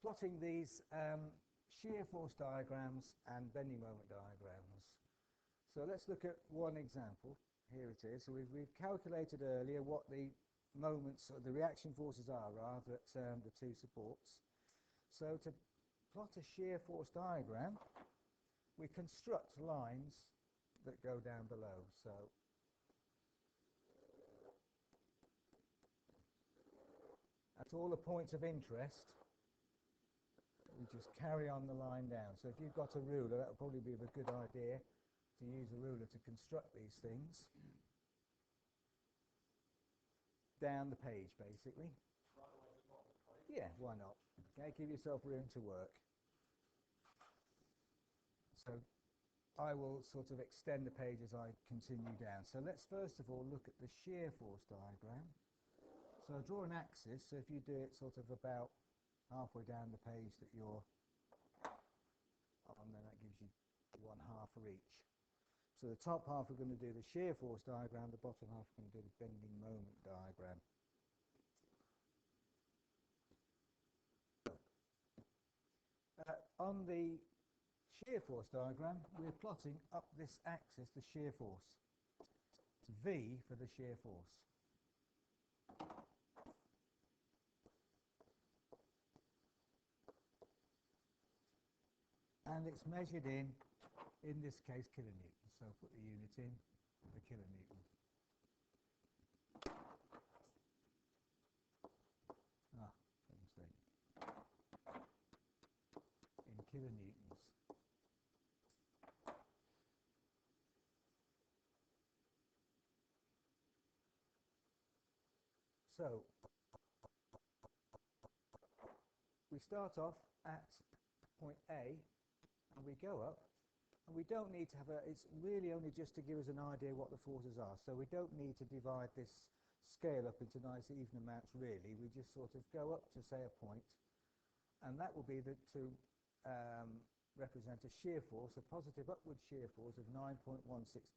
plotting these shear force diagrams and bending moment diagrams. So let's look at one example. Here it is. So we've calculated earlier what the moments, or the reaction forces are, rather, at the two supports. So to plot a shear force diagram, we construct lines that go down below. So at all the points of interest, we just carry on the line down. So if you've got a ruler, that would probably be a good idea to use a ruler to construct these things down the page, basically. Yeah, why not? Okay, give yourself room to work. So I will sort of extend the page as I continue down. So let's first of all look at the shear force diagram. So I'll draw an axis. So if you do it sort of about halfway down the page that you're on, then that gives you 1/2 for each. So the top half we're going to do the shear force diagram, the bottom half we're going to do the bending moment diagram. On the shear force diagram, we're plotting up this axis the shear force. It's V for the shear force. And it's measured in this case, kilonewtons. So put the unit in, the kilonewton. Mistake. In kilonewtons. So we start off at point A and we go up, and we don't need to have it's really only just to give us an idea what the forces are. So we don't need to divide this scale up into nice even amounts really. We just sort of go up to say a point, and that will be to represent a shear force, a positive upward shear force of 9.16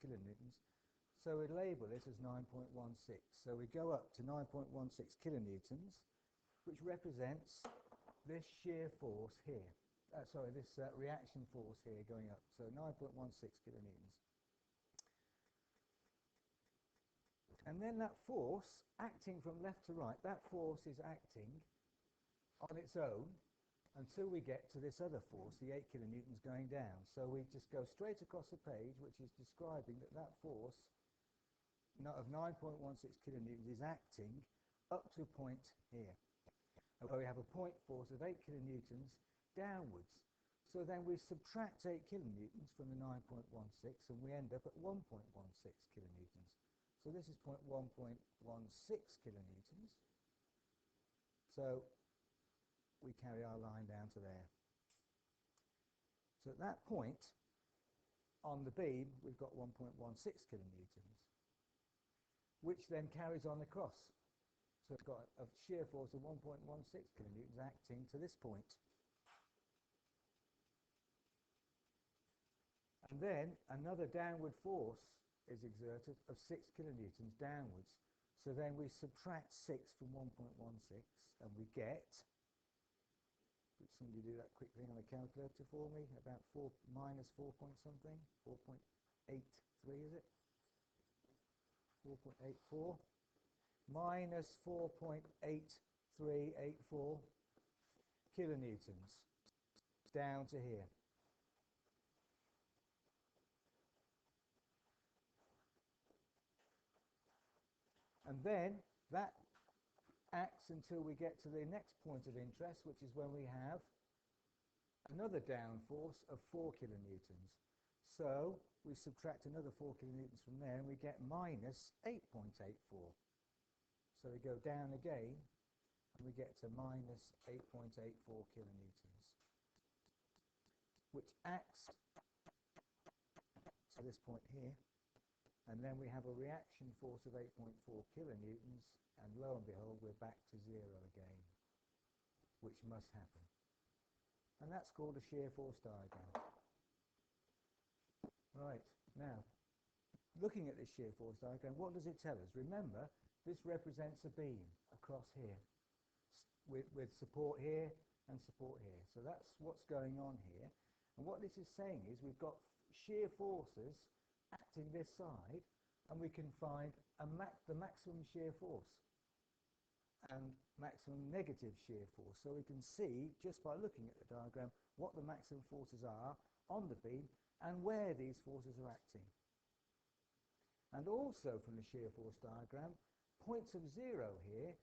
kilonewtons. So we label it as 9.16. So we go up to 9.16 kilonewtons, which represents this shear force here. This reaction force here going up. So 9.16 kilonewtons. And then that force acting from left to right, that force is acting on its own until we get to this other force, the 8 kilonewtons going down. So we just go straight across the page, which is describing that force of 9.16 kilonewtons is acting up to a point here, where we have a point force of 8 kilonewtons downwards. So then we subtract 8 kilonewtons from the 9.16 and we end up at 1.16 kilonewtons. So this is 1.16 kilonewtons. So we carry our line down to there. So at that point on the beam we've got 1.16 kilonewtons, which then carries on across. So it's got a shear force of 1.16 kilonewtons acting to this point. And then another downward force is exerted of 6 kilonewtons downwards. So then we subtract 6 from 1.16 and we get, could somebody do that quickly on a calculator for me, about minus 4 point something, 4.83 is it? 4.84 minus 4.8384 kilonewtons down to here. And then that acts until we get to the next point of interest, which is when we have another down force of 4 kilonewtons. So we subtract another 4 kilonewtons from there and we get minus 8.84. So we go down again and we get to minus 8.84 kilonewtons, which acts to this point here. And then we have a reaction force of 8.4 kilonewtons, and lo and behold, we're back to 0 again, which must happen. And that's called a shear force diagram. Right, now, looking at this shear force diagram, what does it tell us? Remember, this represents a beam across here, with support here and support here. So that's what's going on here. And what this is saying is we've got shear forces acting this side, and we can find the maximum shear force and maximum negative shear force. So we can see, just by looking at the diagram, what the maximum forces are on the beam and where these forces are acting. And also from the shear force diagram, points of zero here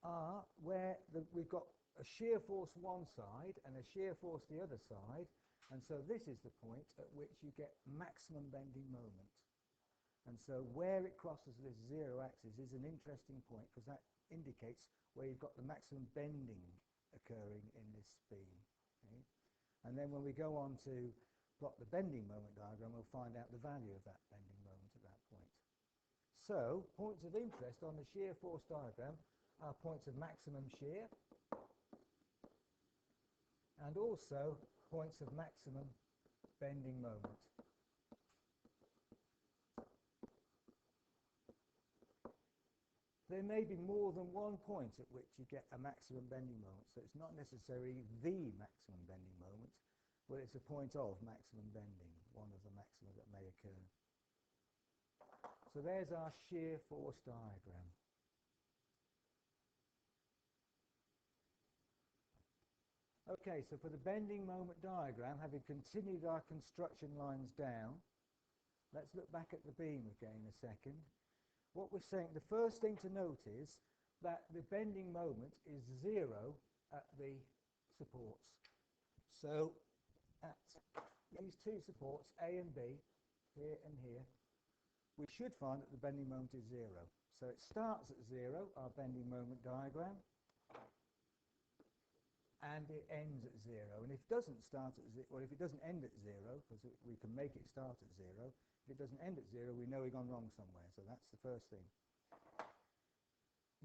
are where we've got a shear force one side and a shear force the other side, and so this is the point at which you get maximum bending moment. And so where it crosses this zero axis is an interesting point, because that indicates where you've got the maximum bending occurring in this beam. Okay? And then when we go on to plot the bending moment diagram, we'll find out the value of that bending moment at that point. So points of interest on the shear force diagram are points of maximum shear and also points of maximum bending moment. There may be more than one point at which you get a maximum bending moment, so it's not necessarily the maximum bending moment, but it's a point of maximum bending, one of the maxima that may occur. So there's our shear force diagram. Okay, so for the bending moment diagram, having continued our construction lines down, let's look back at the beam again a second. What we're saying, the first thing to note is that the bending moment is zero at the supports. So at these two supports, A and B, here and here, we should find that the bending moment is zero. So it starts at zero, our bending moment diagram, and it ends at zero. And if it doesn't start at zero, or if it doesn't end at zero, because we can make it start at zero, if it doesn't end at zero, we know we've gone wrong somewhere. So that's the first thing.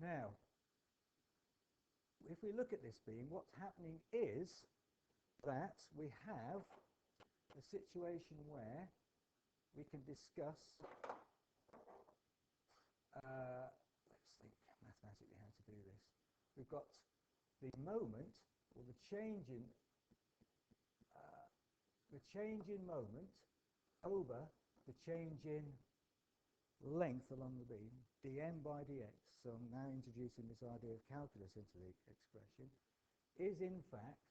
Now, if we look at this beam, what's happening is that we have a situation where we can discuss, let's think mathematically how to do this. We've got the moment, or the change in moment over the change in length along the beam, dm by dx, so I'm now introducing this idea of calculus into the expression, is in fact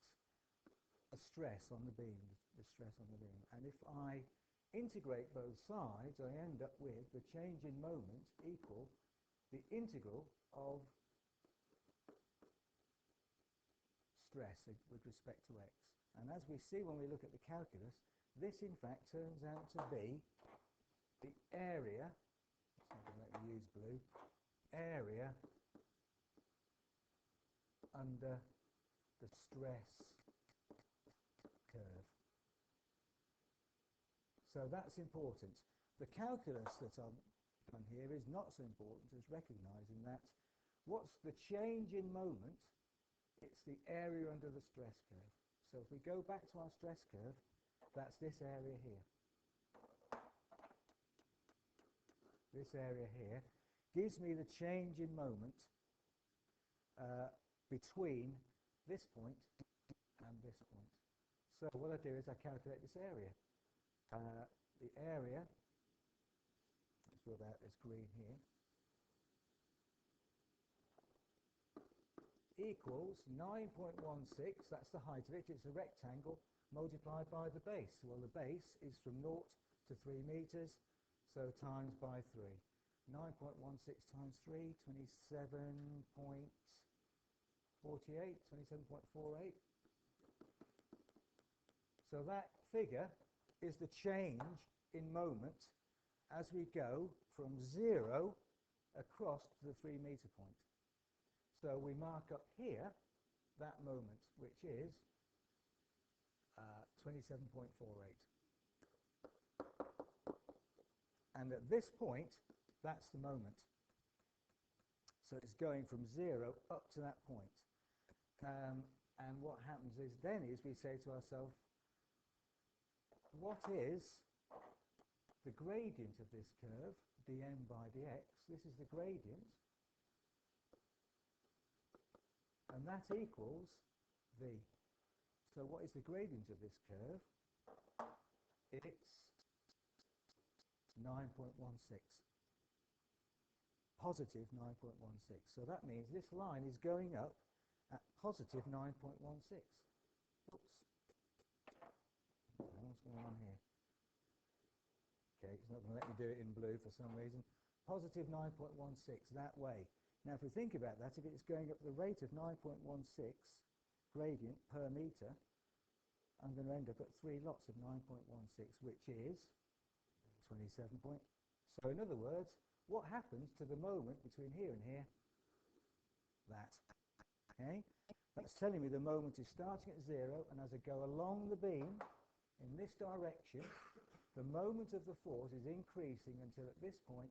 a stress on the beam, the stress on the beam. And if I integrate both sides, I end up with the change in moment equal the integral of stress with respect to x. And as we see when we look at the calculus, this in fact turns out to be the area, it's not going to let me use blue, area under the stress curve. So that's important. The calculus that I've done here is not so important as recognizing that what's the change in moment? It's the area under the stress curve. So if we go back to our stress curve, that's this area here. This area here gives me the change in moment between this point and this point. So what I do is I calculate this area. The area, let's put that as green here, equals 9.16, that's the height of it, it's a rectangle, multiplied by the base. Well, the base is from 0 to 3 meters, so times by 3. 9.16 times 3, 27.48, 27.48. So that figure is the change in moment as we go from 0 across to the 3 meter point. So we mark up here that moment, which is 27.48. And at this point, that's the moment. So it's going from 0 up to that point. And what happens is then is we say to ourselves, what is the gradient of this curve, dm by dx? This is the gradient. And that equals v. So what is the gradient of this curve? It's 9.16. Positive 9.16. So that means this line is going up at positive 9.16. Oops. What's going on here? Okay, it's not going to let me do it in blue for some reason. Positive 9.16, that way. Now if we think about that, if it's going up the rate of 9.16 gradient per metre, I'm going to end up at 3 lots of 9.16, which is 27 point. So in other words, what happens to the moment between here and here? That. Okay? That's telling me the moment is starting at 0, and as I go along the beam in this direction, the moment of the force is increasing until at this point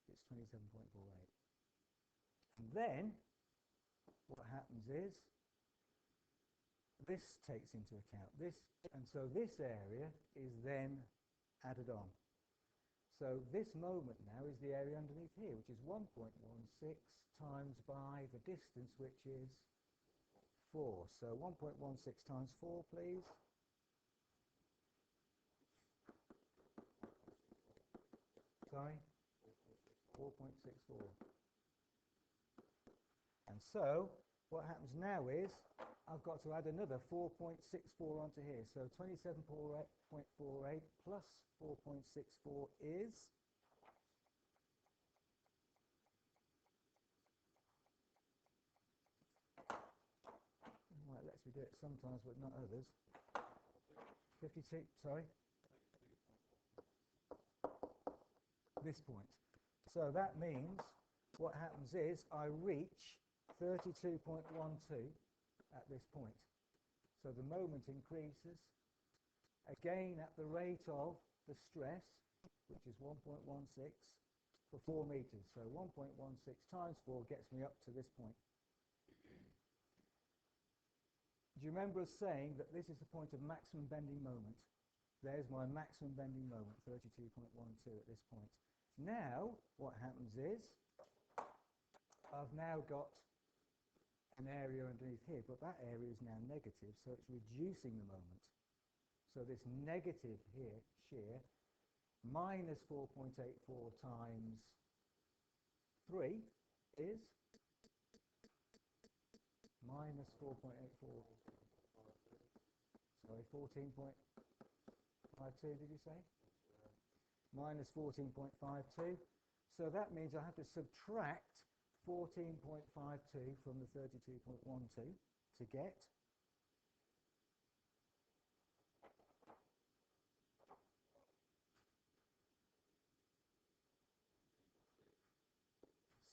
it's 27.48. And then what happens is this takes into account this, and so this area is then added on. So this moment now is the area underneath here, which is 1.16 times by the distance, which is 4. So 1.16 times 4, please. Sorry? 4.64. And so what happens now is I've got to add another 4.64 onto here. So 27.48 plus 4.64 is 'Lets me do it sometimes but not others. 52, sorry? This point. So that means what happens is I reach 32.12 at this point. So the moment increases again at the rate of the stress, which is 1.16 for 4 meters. So 1.16 times 4 gets me up to this point. Do you remember us saying that this is the point of maximum bending moment? There's my maximum bending moment, 32.12 at this point. Now, what happens is, I've now got an area underneath here, but that area is now negative, so it's reducing the moment. So this negative here, shear, minus 4.84 times 3 is minus 4.84. Sorry, 14.52, did you say? Minus 14.52. So that means I have to subtract 14.52 from the 32.12 to get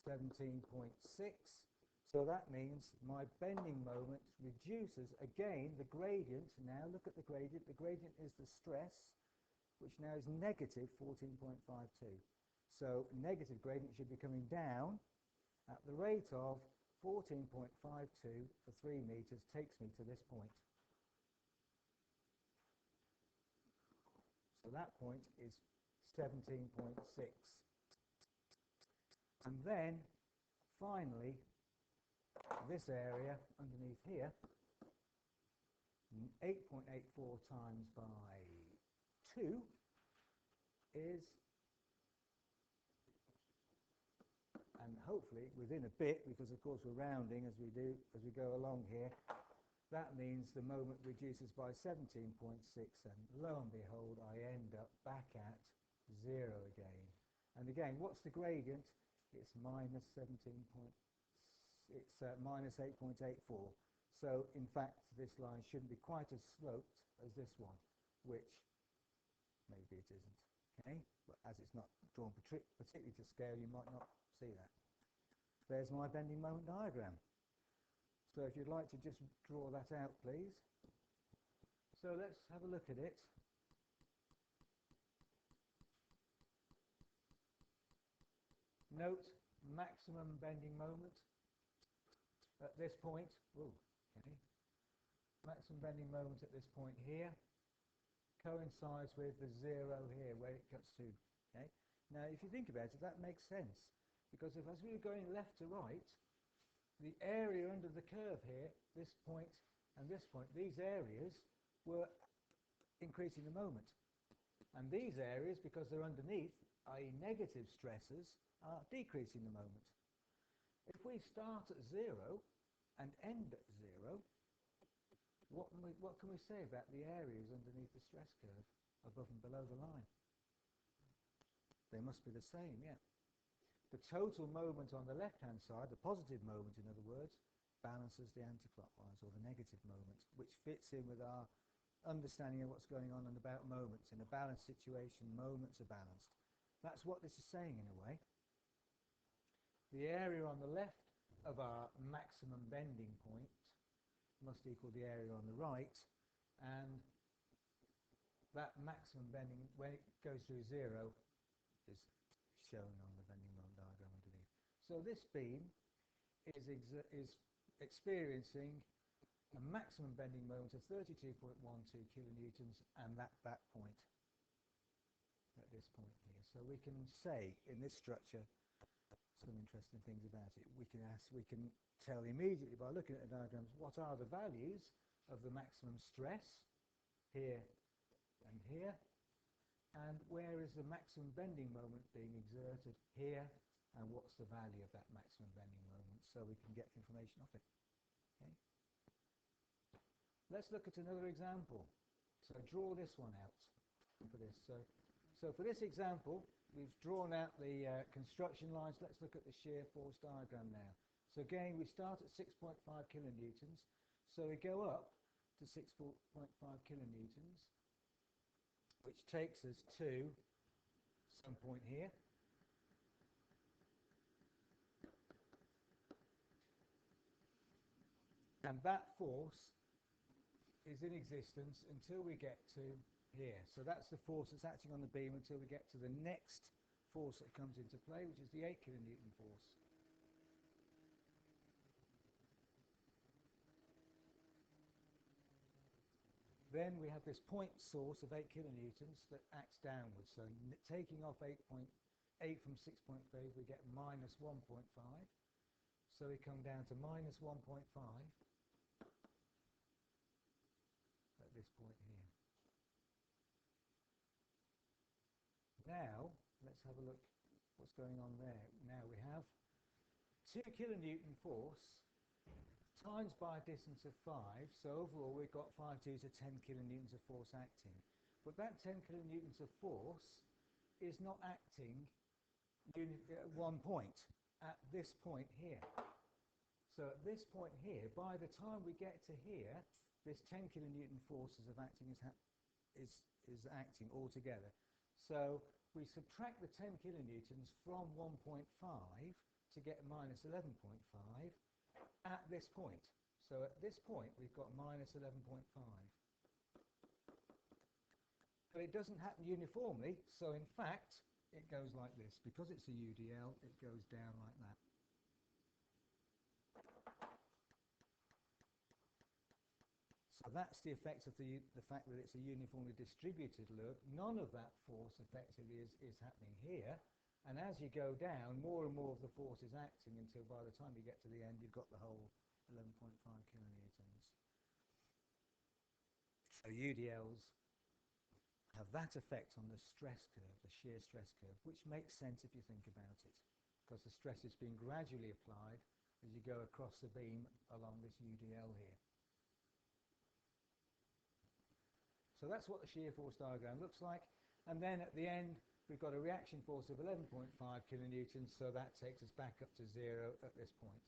17.6. So that means my bending moment reduces again the gradient. Now look at the gradient. The gradient is the stress, which now is negative 14.52. So negative gradient should be coming down at the rate of 14.52 for 3 meters takes me to this point. So that point is 17.6. And then finally this area underneath here, 8.84 times by 2 is, and hopefully within a bit, because of course we're rounding as we go along here, that means the moment reduces by 17.6, and lo and behold I end up back at 0 again. And again, what's the gradient? It's minus 8.84. So in fact this line shouldn't be quite as sloped as this one, which maybe it isn't. Okay, but as it's not drawn particularly to scale, you might not see that. There's my bending moment diagram. So if you'd like to just draw that out, please. So let's have a look at it. Note maximum bending moment at this point. Ooh, okay. Maximum bending moment at this point here coincides with the 0 here where it cuts to. Okay. Now if you think about it, that makes sense, because as we were going left to right, the area under the curve here, this point and this point, these areas were increasing the moment. And these areas, because they're underneath, i.e. negative stresses, are decreasing the moment. If we start at 0 and end at 0, what can we say about the areas underneath the stress curve, above and below the line? They must be the same, yeah. The total moment on the left-hand side, the positive moment in other words, balances the anticlockwise, or the negative moment, which fits in with our understanding of what's going on and about moments. In a balanced situation, moments are balanced. That's what this is saying in a way. The area on the left of our maximum bending point must equal the area on the right, and that maximum bending, when it goes through 0, is shown on the bending moment diagram underneath. So this beam is experiencing a maximum bending moment of 32.12 kilonewtons, and at that point, at this point here. So we can say in this structure some interesting things about it. We can tell immediately by looking at the diagrams what are the values of the maximum stress here and here, and where is the maximum bending moment being exerted here, and what's the value of that maximum bending moment, so we can get information off it. Okay. Let's look at another example. So draw this one out for this. So for this example, we've drawn out the construction lines. Let's look at the shear force diagram now. So again, we start at 6.5 kilonewtons. So we go up to 6.5 kilonewtons, which takes us to some point here. And that force is in existence until we get to here. So that's the force that's acting on the beam until we get to the next force that comes into play, which is the 8 kilonewton force. Then we have this point source of 8 kilonewtons that acts downwards. So taking off 8 from 6.5, we get minus 1.5. So we come down to minus 1.5 at this point here. Now, let's have a look what's going on there. Now we have 2 kilonewton force times by a distance of 5. So overall we've got 5 to 10 kilonewtons of force acting. But that 10 kilonewtons of force is not acting at one point, at this point here. So at this point here, by the time we get to here, this 10 kilonewton forces of acting is acting altogether. So we subtract the 10 kilonewtons from 1.5 to get minus 11.5 at this point. So at this point we've got minus 11.5. But it doesn't happen uniformly, so in fact it goes like this. Because it's a UDL, it goes down like that. So that's the effect of the fact that it's a uniformly distributed loop. None of that force effectively is happening here. And as you go down, more and more of the force is acting until by the time you get to the end, you've got the whole 11.5 kilonewtons. So UDLs have that effect on the stress curve, the shear stress curve, which makes sense if you think about it, because the stress is being gradually applied as you go across the beam along this UDL here. So that's what the shear force diagram looks like. And then at the end, we've got a reaction force of 11.5 kilonewtons, so that takes us back up to 0 at this point.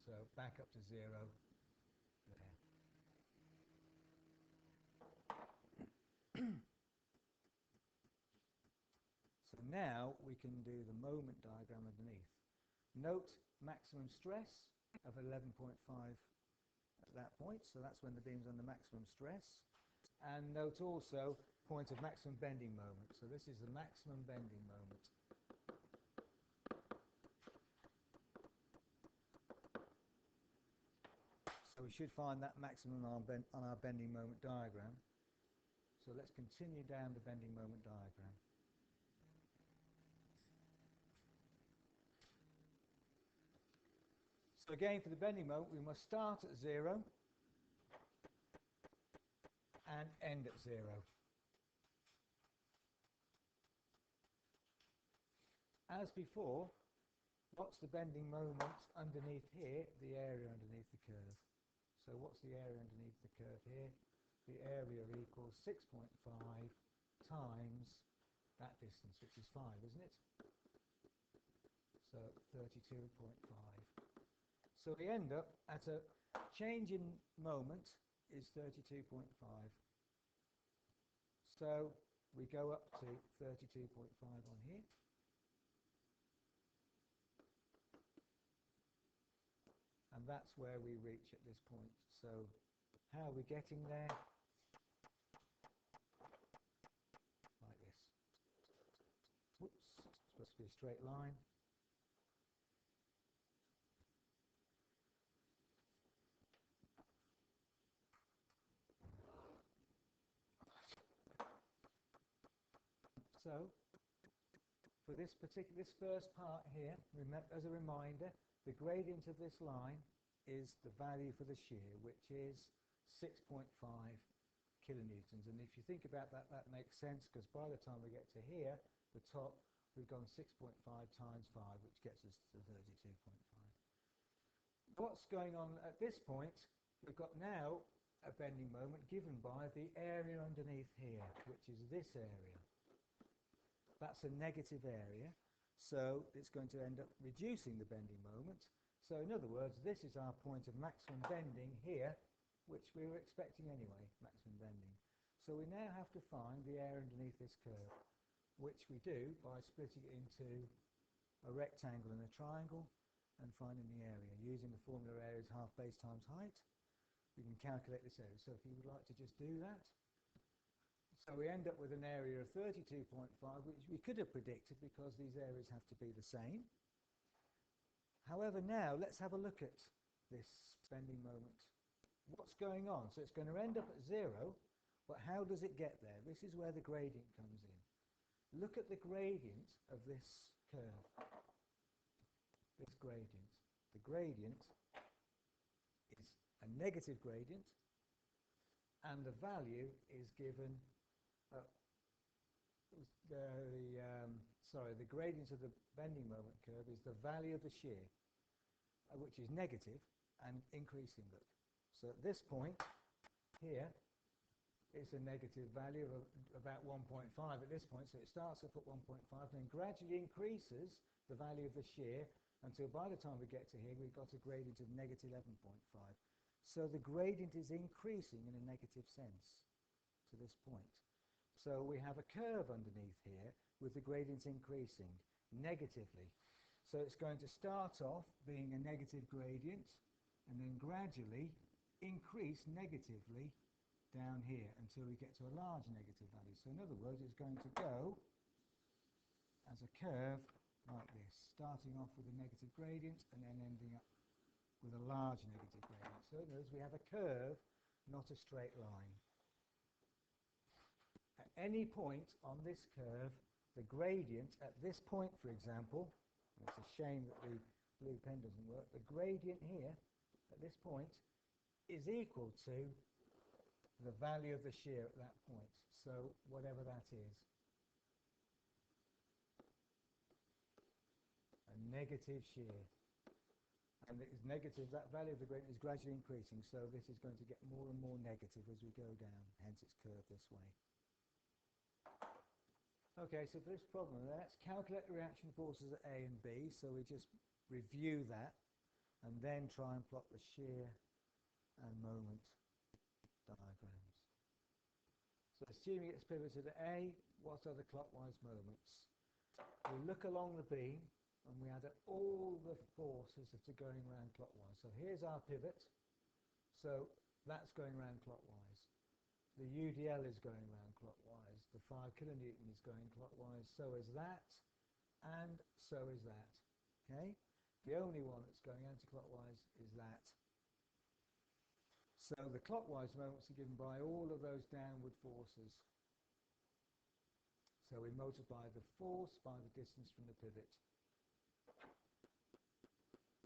So back up to 0 there. So now we can do the moment diagram underneath. Note maximum stress of 11.5 at that point, so that's when the beam's under maximum stress. And note also point of maximum bending moment. So this is the maximum bending moment. So we should find that maximum on our bending moment diagram. So let's continue down the bending moment diagram. So again, for the bending moment, we must start at 0 and end at 0. As before, what's the bending moment underneath here? The area underneath the curve. So what's the area underneath the curve here? The area equals 6.5 times that distance, which is 5, isn't it? So 32.5. So we end up at a change in moment is 32.5. So we go up to 32.5 on here. And that's where we reach at this point. So how are we getting there? Like this. Whoops, it's supposed to be a straight line. So for this first part here, as a reminder, the gradient of this line is the value for the shear, which is 6.5 kilonewtons. And if you think about that, that makes sense, because by the time we get to here, the top, we've gone 6.5 times 5, which gets us to 32.5. What's going on at this point? We've got now a bending moment given by the area underneath here, which is this area. That's a negative area, so it's going to end up reducing the bending moment. So in other words, this is our point of maximum bending here, which we were expecting anyway, maximum bending. So we now have to find the area underneath this curve, which we do by splitting it into a rectangle and a triangle and finding the area. Using the formula area is half base times height, we can calculate this area. So if you would like to just do that. So we end up with an area of 32.5, which we could have predicted because these areas have to be the same. However, now let's have a look at this bending moment. What's going on? So it's going to end up at 0, but how does it get there? This is where the gradient comes in. Look at the gradient of this curve. This gradient. The gradient is a negative gradient, and the value is given the gradient of the bending moment curve is the value of the shear, which is negative and increasing. Look. So at this point here, it's a negative value of about 1.5 at this point. So it starts off at 1.5 and then gradually increases the value of the shear until by the time we get to here, we've got a gradient of negative 11.5. So the gradient is increasing in a negative sense to this point. So we have a curve underneath here with the gradient increasing negatively. So it's going to start off being a negative gradient and then gradually increase negatively down here until we get to a large negative value. So in other words, it's going to go as a curve like this, starting off with a negative gradient and then ending up with a large negative gradient. So in other words, we have a curve, not a straight line. At any point on this curve, the gradient at this point, for example, it's a shame that the blue pen doesn't work, the gradient here at this point is equal to the value of the shear at that point, so whatever that is. A negative shear. And it is negative, that value of the gradient is gradually increasing, so this is going to get more and more negative as we go down, hence it's curved this way. Okay, so for this problem, let's calculate the reaction forces at A and B. So we just review that and then try and plot the shear and moment diagrams. So assuming it's pivoted at A, what are the clockwise moments? We look along the beam and we add up all the forces that are going around clockwise. So here's our pivot, so that's going around clockwise. The UDL is going around clockwise. The 5 kilonewton is going clockwise. So is that, and so is that. Okay? The only one that's going anti-clockwise is that. So the clockwise moments are given by all of those downward forces. So we multiply the force by the distance from the pivot.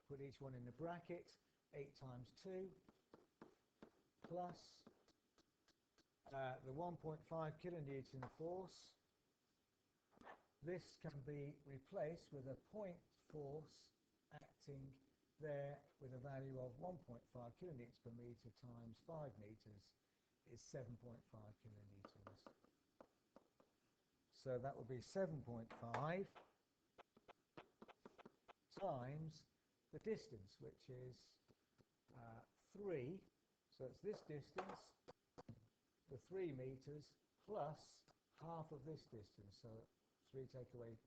put each one in the bracket, 8 times 2 plus the 1.5 kilonewton force. This can be replaced with a point force acting there with a value of 1.5 kilonewtons per meter times 5 meters is 7.5 kilonewtons. So that would be 7.5 times the distance, which is 3. So it's this distance, the 3 meters, plus half of this distance. So 3 take away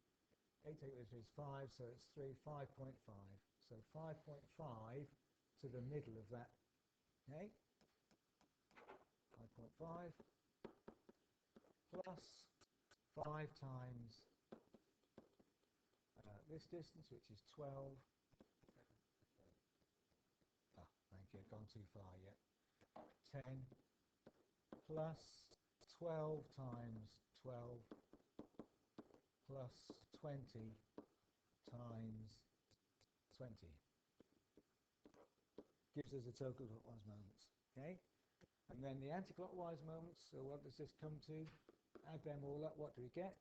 8 take away 3 is 5, so it's 3, 5.5. So 5.5 to the middle of that. Okay? 5.5 plus 5 times this distance, which is 12. Ah, thank you, gone too far yet. 10 plus 12 times 12 plus 20 times 20 gives us a total clockwise moments. Okay, and then the anti-clockwise moments. So what does this come to? Add them all up. What do we get?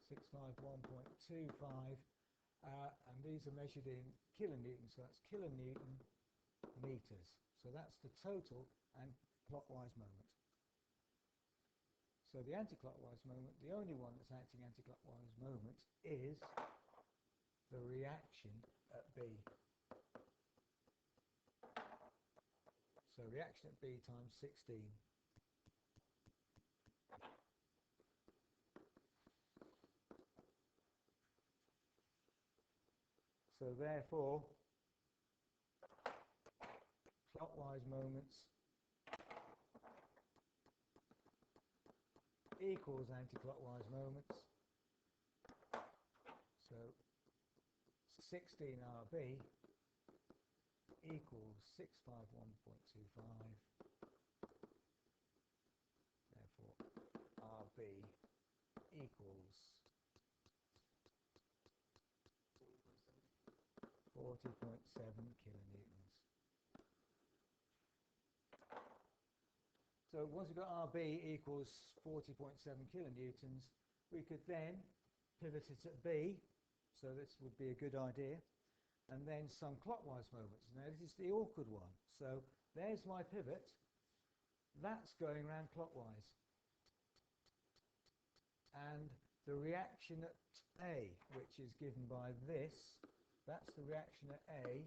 651.25. And these are measured in kilonewtons. So that's kilonewton meters. So that's the total and clockwise moment. So the anti-clockwise moment, the only one that's acting anti-clockwise moment is the reaction at B. So reaction at B times 16. So therefore, clockwise moments equals anti-clockwise moments. So 16 RB equals 651.25. Therefore, RB equals 40.7 kilonewtons. So once we've got RB equals 40.7 kilonewtons, we could then pivot it at B. So this would be a good idea. And then some clockwise moments. Now this is the awkward one. So there's my pivot. That's going around clockwise. And the reaction at A, which is given by this, that's the reaction at A.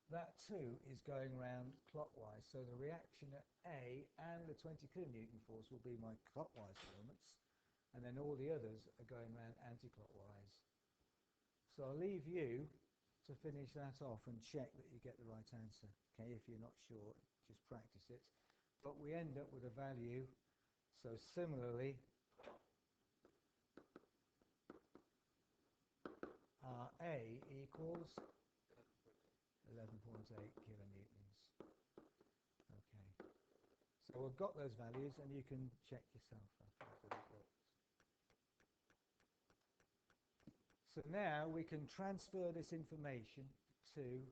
That too is going round clockwise. So the reaction at A and the 20 kilonewton force will be my clockwise moments. And then all the others are going round anti-clockwise. So I'll leave you to finish that off and check that you get the right answer. Okay, if you're not sure, just practice it. But we end up with a value. So similarly, RA equals 11.8 kilonewtons. Okay, so we've got those values and you can check yourself after the results. So now we can transfer this information to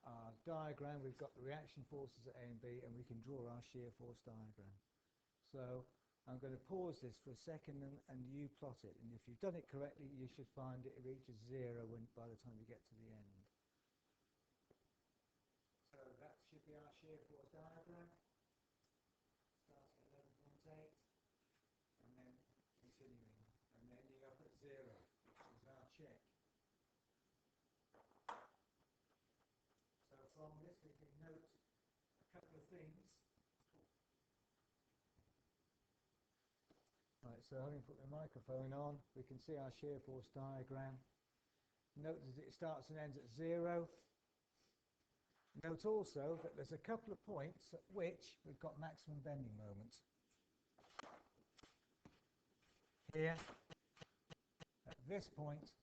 our diagram. We've got the reaction forces at A and B, and we can draw our shear force diagram. So I'm going to pause this for a second and you plot it. And if you've done it correctly, you should find it reaches 0 by the time you get to the end. So that should be our shear force diagram. Starts at 11.8 and then continuing, and ending up at 0, which is our check. So from this we can note a couple of things. Right, so having put the microphone on, we can see our shear force diagram. Note that it starts and ends at 0. Note also that there's a couple of points at which we've got maximum bending moment. Here, at this point,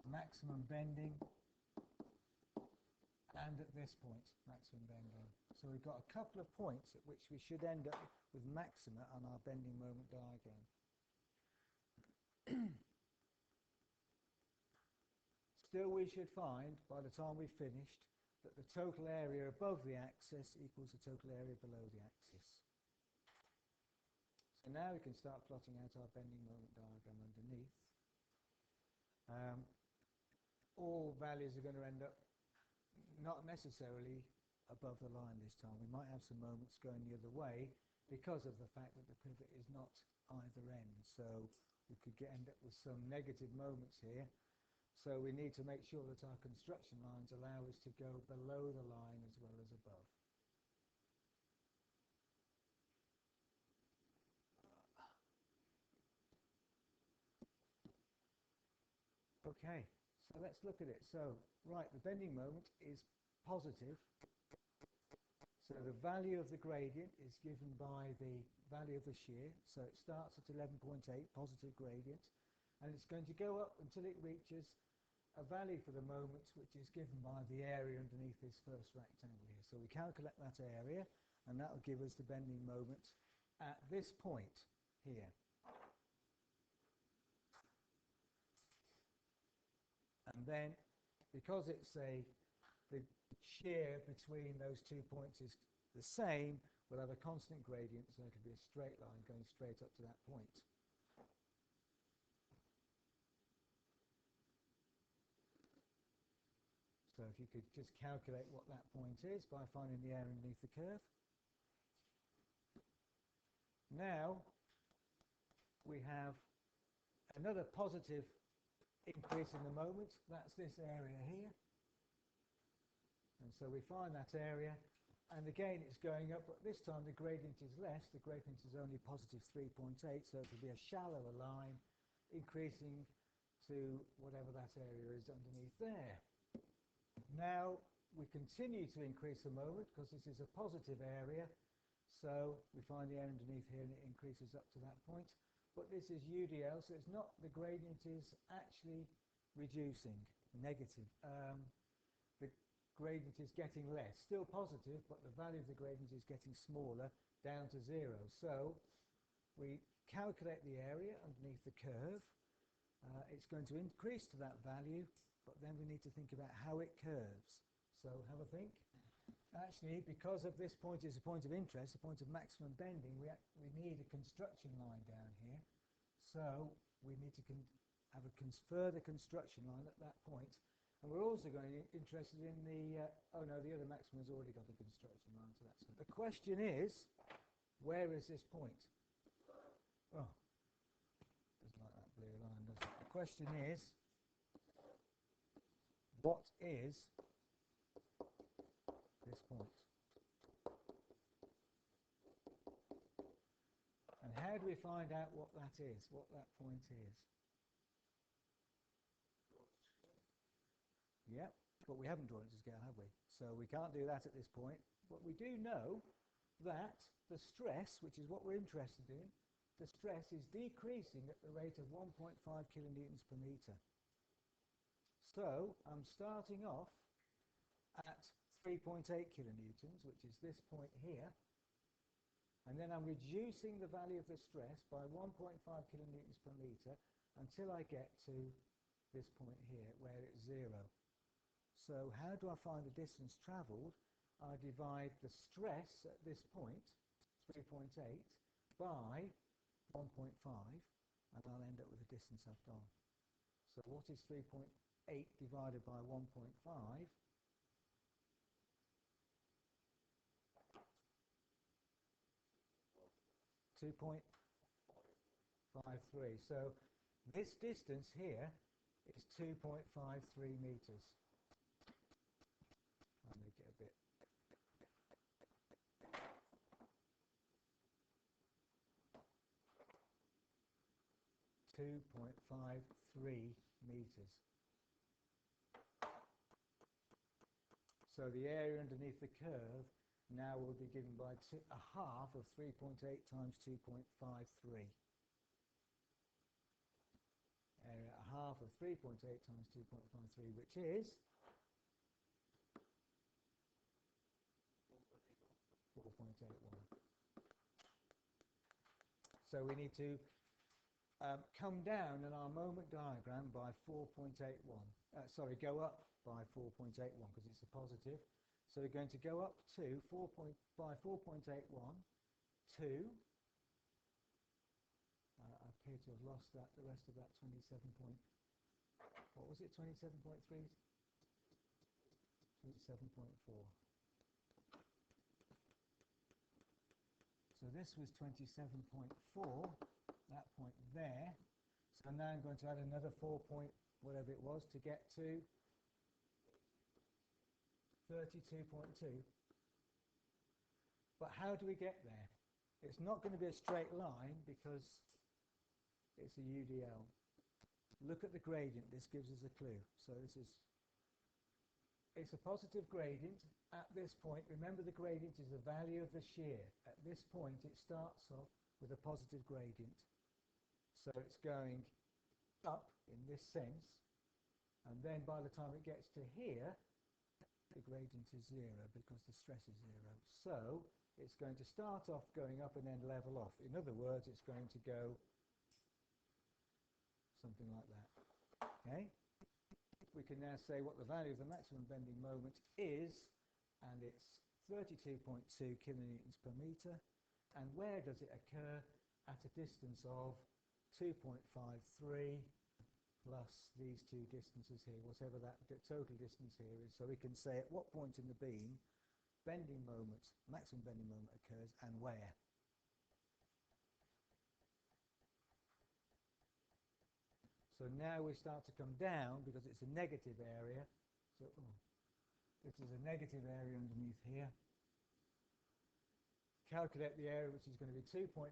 maximum bending, and at this point, maximum bending. So we've got a couple of points at which we should end up with maxima on our bending moment diagram. still we should find, by the time we've finished, that the total area above the axis equals the total area below the axis. So now we can start plotting out our bending moment diagram underneath. All values are going to end up not necessarily above the line this time. We might have some moments going the other way because of the fact that the pivot is not either end. So we could end up with some negative moments here. So we need to make sure that our construction lines allow us to go below the line as well as above. Okay, so let's look at it. So, right, the bending moment is positive. So the value of the gradient is given by the value of the shear. So it starts at 11.8, positive gradient, and it's going to go up until it reaches a value for the moment which is given by the area underneath this first rectangle here. So we calculate that area, and that will give us the bending moment at this point here. And then, because it's the shear between those 2 points is the same, we'll have a constant gradient, so it'll be a straight line going straight up to that point. So if you could just calculate what that point is by finding the area underneath the curve. Now we have another positive increase in the moment. That's this area here. And so we find that area, and again it's going up, but this time the gradient is less. The gradient is only positive 3.8, so it will be a shallower line increasing to whatever that area is underneath there. Now we continue to increase the moment because this is a positive area, so we find the area underneath here and it increases up to that point. But this is UDL, so it's not, the gradient is actually reducing, negative. The gradient is getting less, still positive, but the value of the gradient is getting smaller, down to 0. So we calculate the area underneath the curve. It's going to increase to that value, but then we need to think about how it curves. So have a think. Actually, because of this point is a point of interest, a point of maximum bending, we need a construction line down here. So we need to have a further construction line at that point. And we're also going to be interested in the, oh no, the other maximum has already got a construction line, so that's good. The question is, where is this point? Oh, doesn't like that blue line, does it? The question is, what is this point? And how do we find out what that is, what that point is? Yeah, but we haven't drawn it to scale, have we? So we can't do that at this point. But we do know that the stress, which is what we're interested in, the stress is decreasing at the rate of 1.5 kilonewtons per meter. So I'm starting off at 3.8 kilonewtons, which is this point here, and then I'm reducing the value of the stress by 1.5 kilonewtons per meter until I get to this point here where it's 0. So how do I find the distance travelled? I divide the stress at this point, 3.8, by 1.5, and I'll end up with the distance I've gone. So what is 3.8 divided by 1.5? 2.53. So this distance here is 2.53 meters. I'll make it a bit. .53 meters. So the area underneath the curve now will be given by a half of 3.8 times 2.53. Area a half of 3.8 times 2.53, which is 4.81. So we need to come down in our moment diagram by 4.81. go up by 4.81 because it's a positive. So we're going to go up to 4.81 to, I appear to have lost that, the rest of that 27 point, what was it, 27.3? 27.4. So this was 27.4, that point there. So now I'm going to add another 4 point, whatever it was, to get to 32.2. But how do we get there? It's not going to be a straight line because it's a UDL. Look at the gradient. This gives us a clue. So it's a positive gradient at this point. Remember, the gradient is the value of the shear. At this point, it starts off with a positive gradient. So it's going up in this sense, and then by the time it gets to here, the gradient is 0 because the stress is 0. So it's going to start off going up and then level off. In other words, it's going to go something like that. Okay? We can now say what the value of the maximum bending moment is, and it's 32.2 kilonewtons per meter. And where does it occur? At a distance of 2.53 plus these two distances here, whatever that total distance here is. So we can say at what point in the beam bending moment, maximum bending moment occurs, and where. So now we start to come down because it's a negative area. So this is a negative area underneath here. Calculate the area, which is going to be 2.47,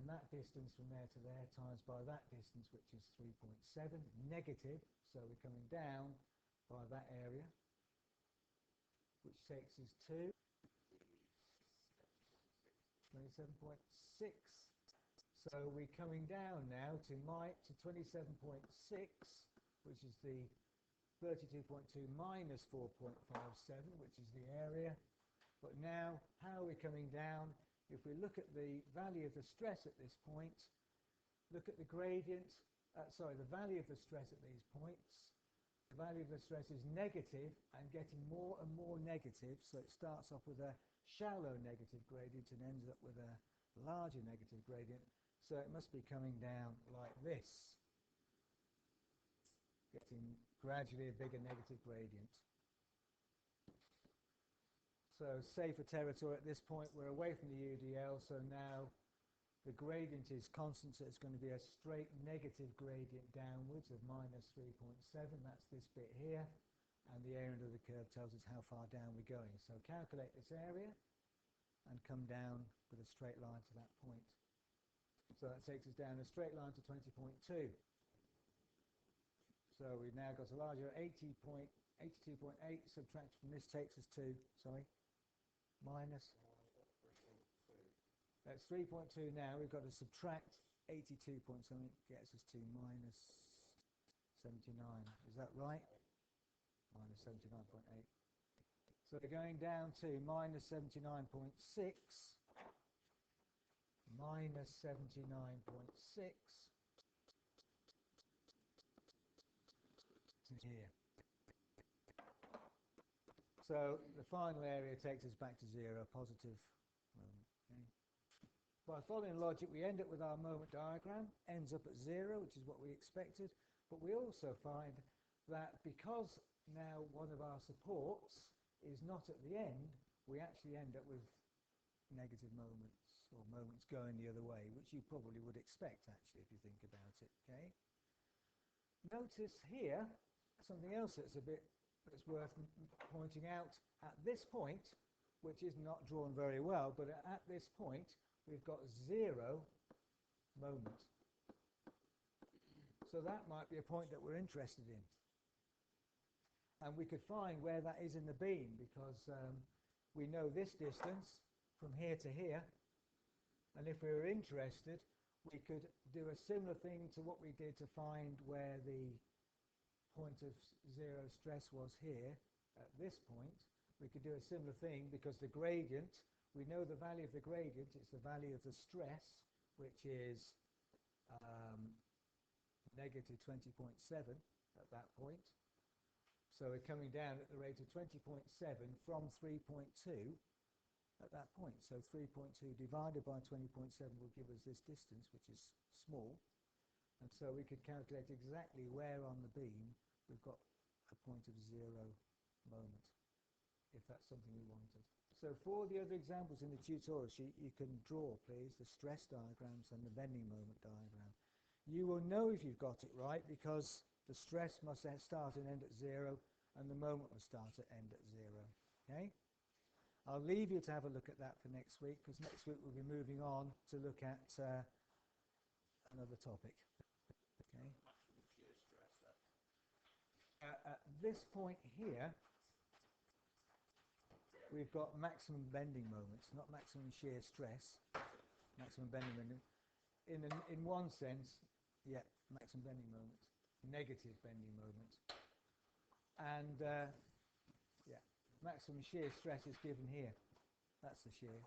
that distance from there to there, times by that distance, which is 3.7, negative. So we're coming down by that area, which takes us to 27.6. So we're coming down now to 27.6, which is the 32.2 minus 4.57, which is the area. But now, how are we coming down? If we look at the value of the stress at this point, look at the gradient, the value of the stress at these points. The value of the stress is negative and getting more and more negative. So it starts off with a shallow negative gradient and ends up with a larger negative gradient. So it must be coming down like this, getting gradually a bigger negative gradient. So safer territory at this point, we're away from the UDL, so now the gradient is constant, so it's going to be a straight negative gradient downwards of minus 3.7, that's this bit here, and the area under the curve tells us how far down we're going. So calculate this area and come down with a straight line to that point. So that takes us down a straight line to 20.2. So we've now got a larger 82.8, subtract from this takes us to, minus, that's 3.2 now, we've got to subtract 82 point something, gets us to minus 79, is that right? Minus 79.8. So we're going down to minus 79.6, minus 79.6 here. So the final area takes us back to 0, positive moment. Okay. By following logic, we end up with our moment diagram, ends up at 0, which is what we expected, but we also find that because now one of our supports is not at the end, we actually end up with negative moments, or moments going the other way, which you probably would expect, actually, if you think about it. Okay. Notice here something else that's worth pointing out. At this point, which is not drawn very well, but at this point we've got 0 moment. So that might be a point that we're interested in, and we could find where that is in the beam, because we know this distance from here to here, and if we were interested we could do a similar thing to what we did to find where the point of 0 stress was here. At this point we could do a similar thing, because the gradient, we know the value of the gradient, it's the value of the stress, which is negative 20.7 at that point. So we're coming down at the rate of 20.7 from 3.2 at that point. So 3.2 divided by 20.7 will give us this distance, which is small. And so we could calculate exactly where on the beam we've got a point of 0 moment, if that's something we wanted. So for the other examples in the tutorial sheet, you can draw, please, the stress diagrams and the bending moment diagram. You will know if you've got it right because the stress must start and end at 0 and the moment must start and end at 0. Okay? I'll leave you to have a look at that for next week, because next week we'll be moving on to look at another topic. Okay? At this point here, we've got maximum bending moments, not maximum shear stress, maximum bending moment. In one sense, yeah, maximum bending moment, negative bending moment. And yeah, maximum shear stress is given here. That's the shear.